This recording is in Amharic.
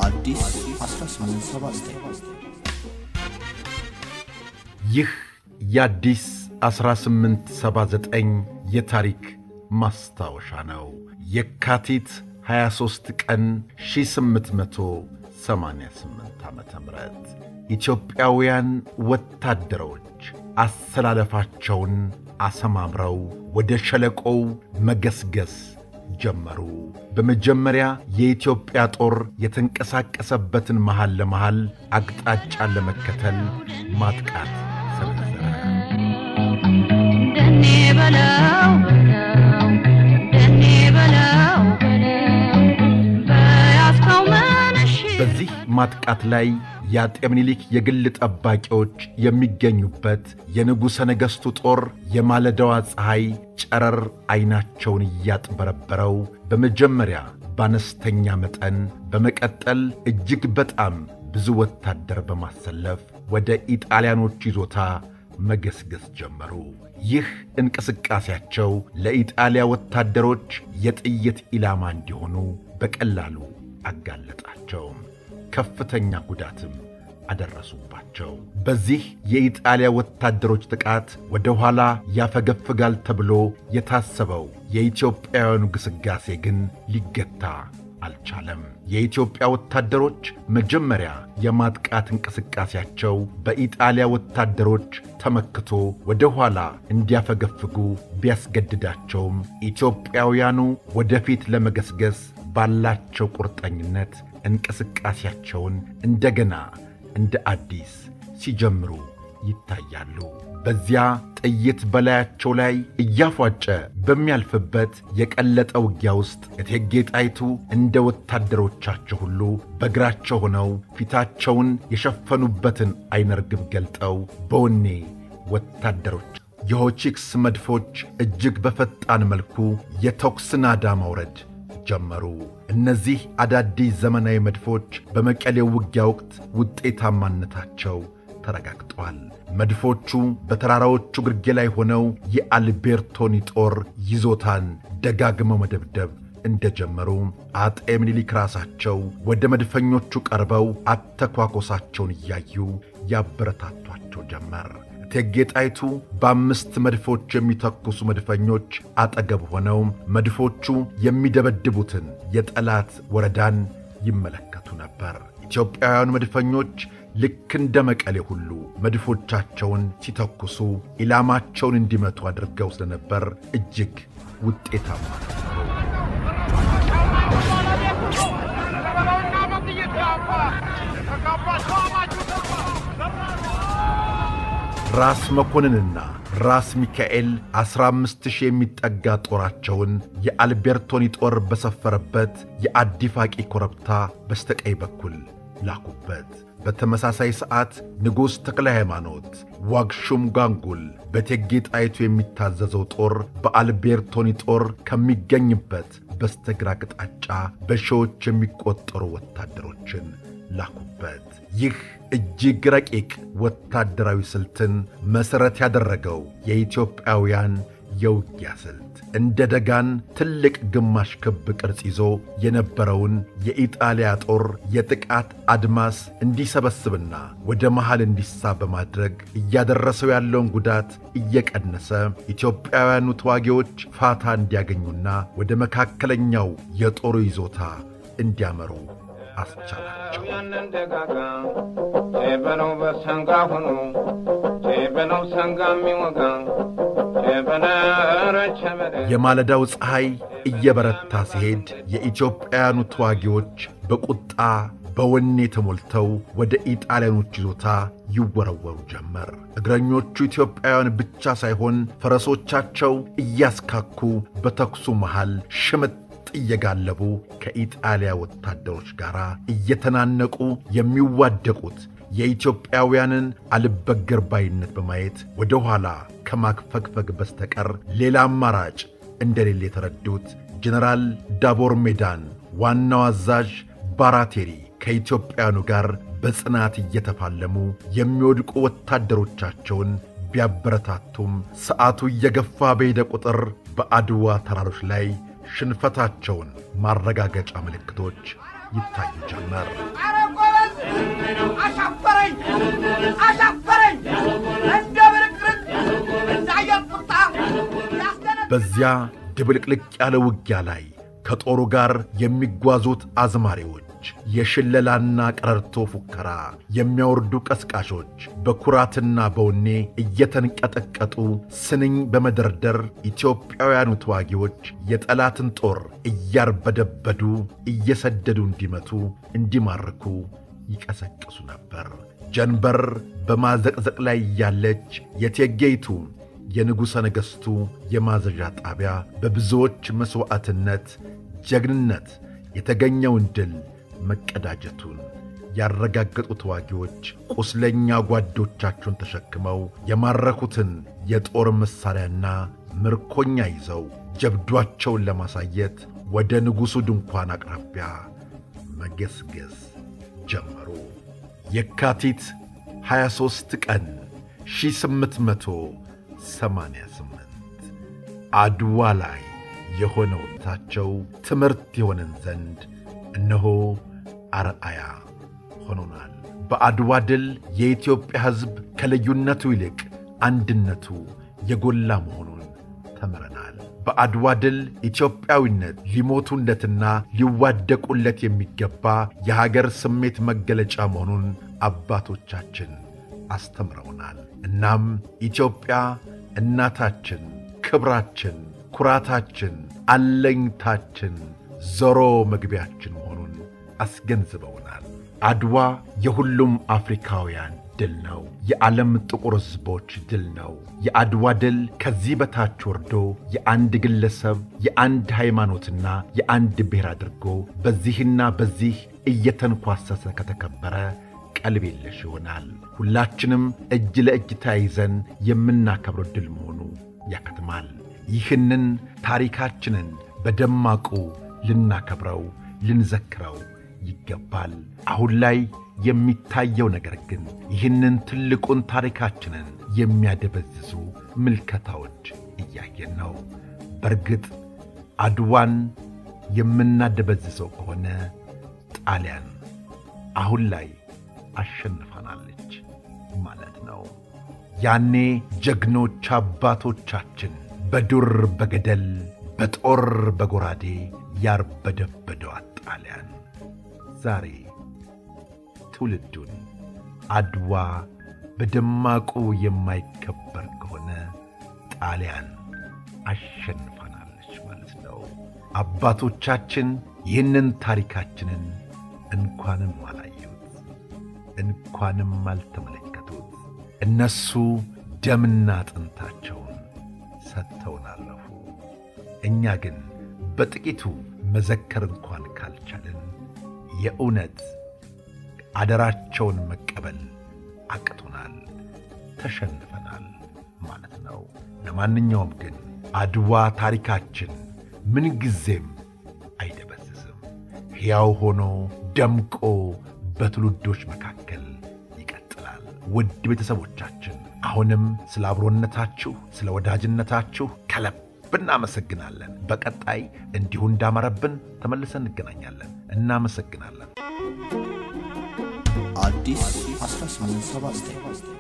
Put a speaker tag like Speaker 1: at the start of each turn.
Speaker 1: አዲስ 1879
Speaker 2: ይህ የአዲስ 1879 የታሪክ ማስታወሻ ነው። የካቲት 23 ቀን 1888 ዓመተ ምህረት ኢትዮጵያውያን ወታደሮች አሰላለፋቸውን አሰማምረው ወደ ሸለቆው መገስገስ ጀመሩ። በመጀመሪያ የኢትዮጵያ ጦር የተንቀሳቀሰበትን መሃል ለመሃል አቅጣጫ ለመከተል ማጥቃት ሰነዘረ።
Speaker 3: ደኔ በለው በያስከው መንሽ
Speaker 2: በዚህ ማጥቃት ላይ የአጤ ምኒልክ የግል ጠባቂዎች የሚገኙበት የንጉሠ ነገሥቱ ጦር የማለዳዋ ፀሐይ ጨረር ዐይናቸውን እያጥበረበረው በመጀመሪያ በአነስተኛ መጠን በመቀጠል እጅግ በጣም ብዙ ወታደር በማሰለፍ ወደ ኢጣሊያኖች ይዞታ መገስገስ ጀመሩ። ይህ እንቅስቃሴያቸው ለኢጣሊያ ወታደሮች የጥይት ኢላማ እንዲሆኑ በቀላሉ አጋለጣቸው። ከፍተኛ ጉዳትም አደረሱባቸው። በዚህ የኢጣሊያ ወታደሮች ጥቃት ወደ ኋላ ያፈገፍጋል ተብሎ የታሰበው የኢትዮጵያውያኑ ግስጋሴ ግን ሊገታ አልቻለም። የኢትዮጵያ ወታደሮች መጀመሪያ የማጥቃት እንቅስቃሴያቸው በኢጣሊያ ወታደሮች ተመክቶ ወደ ኋላ እንዲያፈገፍጉ ቢያስገድዳቸውም ኢትዮጵያውያኑ ወደፊት ለመገስገስ ባላቸው ቁርጠኝነት እንቅስቃሴያቸውን እንደገና እንደ አዲስ ሲጀምሩ ይታያሉ። በዚያ ጥይት በላያቸው ላይ እያፏጨ በሚያልፍበት የቀለጠ ውጊያ ውስጥ እቴጌ ጣይቱ እንደ ወታደሮቻቸው ሁሉ በእግራቸው ሆነው ፊታቸውን የሸፈኑበትን አይነ ርግብ ገልጠው በወኔ ወታደሮች የሆቺክስ መድፎች እጅግ በፈጣን መልኩ የተኩስ ናዳ ማውረድ ጀመሩ። እነዚህ አዳዲስ ዘመናዊ መድፎች በመቀሌው ውጊያ ወቅት ውጤታማነታቸው ተረጋግጧል። መድፎቹ በተራራዎቹ ግርጌ ላይ ሆነው የአልቤርቶኒ ጦር ይዞታን ደጋግመው መደብደብ እንደጀመሩ አጤ ምኒልክ ራሳቸው ወደ መድፈኞቹ ቀርበው አተኳኮሳቸውን እያዩ ያበረታቷቸው ጀመር። እቴጌ ጣይቱ በ5 መድፎች የሚተኩሱ መድፈኞች አጠገብ ሆነው መድፎቹ የሚደበድቡትን የጠላት ወረዳን ይመለከቱ ነበር። ኢትዮጵያውያን መድፈኞች ልክ እንደ መቀሌ ሁሉ መድፎቻቸውን ሲተኩሱ ኢላማቸውን እንዲመቱ አድርገው ስለነበር እጅግ ውጤታማ ራስ መኮንንና ራስ ሚካኤል 15,000 የሚጠጋ ጦራቸውን የአልቤርቶኒ ጦር በሰፈረበት የአዲፋቂ ኮረብታ በስተቀኝ በኩል ላኩበት። በተመሳሳይ ሰዓት ንጉሥ ተክለ ሃይማኖት ዋግሹም ጋንጉል በእቴጌ ጣይቱ የሚታዘዘው ጦር በአልቤርቶኒ ጦር ከሚገኝበት በስተግራ አቅጣጫ በሺዎች የሚቆጠሩ ወታደሮችን ላኩበት። ይህ እጅግ ረቂቅ ወታደራዊ ስልትን መሠረት ያደረገው የኢትዮጵያውያን የውጊያ ስልት እንደ ደጋን ትልቅ ግማሽ ክብ ቅርጽ ይዞ የነበረውን የኢጣሊያ ጦር የጥቃት አድማስ እንዲሰበስብና ወደ መሃል እንዲሳብ በማድረግ እያደረሰው ያለውን ጉዳት እየቀነሰ ኢትዮጵያውያኑ ተዋጊዎች ፋታ እንዲያገኙና ወደ መካከለኛው የጦሩ ይዞታ እንዲያመሩ አስቻላቸው።
Speaker 4: ጀበነው በሰንጋ ሆኖ ጀበነው ሰንጋ የሚወጋ
Speaker 2: የማለዳው ፀሐይ እየበረታ ሲሄድ የኢትዮጵያውያኑ ተዋጊዎች በቁጣ በወኔ ተሞልተው ወደ ኢጣሊያኖች ይዞታ ይወረወሩ ጀመር። እግረኞቹ ኢትዮጵያውያን ብቻ ሳይሆን ፈረሶቻቸው እያስካኩ በተኩሱ መሃል ሽምጥ እየጋለቡ ከኢጣሊያ ወታደሮች ጋር እየተናነቁ የሚዋደቁት የኢትዮጵያውያንን አልበገር ባይነት በማየት ወደ ኋላ ከማክፈግፈግ በስተቀር ሌላ አማራጭ እንደሌለ የተረዱት ጀነራል ዳቦር ሜዳን ዋናው አዛዥ ባራቴሪ ከኢትዮጵያውያኑ ጋር በጽናት እየተፋለሙ የሚወድቁ ወታደሮቻቸውን ቢያበረታቱም ሰዓቱ እየገፋ በሄደ ቁጥር በአድዋ ተራሮች ላይ ሽንፈታቸውን ማረጋገጫ ምልክቶች ይታዩ ጀመር። በዚያ ድብልቅልቅ ያለ ውጊያ ላይ ከጦሩ ጋር የሚጓዙት አዝማሪዎች፣ የሽለላና ቀረርቶ ፉከራ የሚያወርዱ ቀስቃሾች በኩራትና በወኔ እየተንቀጠቀጡ ስንኝ በመደርደር ኢትዮጵያውያኑ ተዋጊዎች የጠላትን ጦር እያርበደበዱ እየሰደዱ እንዲመቱ እንዲማርኩ ይቀሰቅሱ ነበር። ጀንበር በማዘቅዘቅ ላይ ያለች የቴጌይቱ የንጉሠ ነገሥቱ የማዘዣ ጣቢያ በብዙዎች መሥዋዕትነት ጀግንነት የተገኘውን ድል መቀዳጀቱን ያረጋገጡ ተዋጊዎች ቁስለኛ ጓዶቻቸውን ተሸክመው የማረኩትን የጦር መሣሪያና ምርኮኛ ይዘው ጀብዷቸውን ለማሳየት ወደ ንጉሡ ድንኳን አቅራቢያ መገስገስ ጀመሩ። የካቲት 23 ቀን 1888 አድዋ ላይ የሆነው ታቸው ትምህርት የሆነን ዘንድ እነሆ አርአያ ሆኖናል። በአድዋ ድል የኢትዮጵያ ሕዝብ ከልዩነቱ ይልቅ አንድነቱ የጎላ መሆኑን ተምረናል። በአድዋ ድል ኢትዮጵያዊነት ሊሞቱለትና ሊዋደቁለት የሚገባ የሀገር ስሜት መገለጫ መሆኑን አባቶቻችን አስተምረውናል። እናም ኢትዮጵያ እናታችን፣ ክብራችን፣ ኩራታችን፣ አለኝታችን፣ ዞሮ መግቢያችን መሆኑን አስገንዝበውናል። አድዋ የሁሉም አፍሪካውያን ድል ነው። የዓለም ጥቁር ሕዝቦች ድል ነው። የአድዋ ድል ከዚህ በታች ወርዶ የአንድ ግለሰብ የአንድ ሃይማኖትና የአንድ ብሔር አድርጎ በዚህና በዚህ እየተንኳሰሰ ከተከበረ ቀልብ የለሽ ይሆናል። ሁላችንም እጅ ለእጅ ተያይዘን የምናከብረው ድል መሆኑ ያከትማል። ይህንን ታሪካችንን በደማቁ ልናከብረው ልንዘክረው ይገባል። አሁን ላይ የሚታየው ነገር ግን ይህንን ትልቁን ታሪካችንን የሚያደበዝዙ ምልከታዎች እያየን ነው። በርግጥ አድዋን የምናደበዝዘው ከሆነ ጣሊያን አሁን ላይ አሸንፋናለች ማለት ነው። ያኔ ጀግኖች አባቶቻችን በዱር በገደል በጦር በጎራዴ ያርበደበደዋት ጣሊያን ዛሬ ትውልዱን አድዋ በደማቁ የማይከበር ከሆነ ጣሊያን አሸንፋናለች ማለት ነው። አባቶቻችን ይህንን ታሪካችንን እንኳንም አላዩት፣ እንኳንም አልተመለከቱት። እነሱ ደምና አጥንታቸውን ሰጥተውን አለፉ። እኛ ግን በጥቂቱ መዘከር እንኳን ካልቻልን የእውነት አደራቸውን መቀበል አቅቶናል፣ ተሸንፈናል ማለት ነው። ለማንኛውም ግን አድዋ ታሪካችን ምንጊዜም አይደበዝዝም። ሕያው ሆኖ ደምቆ በትውልዶች መካከል ይቀጥላል። ውድ ቤተሰቦቻችን አሁንም ስለ አብሮነታችሁ፣ ስለ ወዳጅነታችሁ ከልብ እናመሰግናለን። በቀጣይ እንዲሁ እንዳማረብን ተመልሰን እንገናኛለን። እናመሰግናለን።
Speaker 1: አዲስ 1879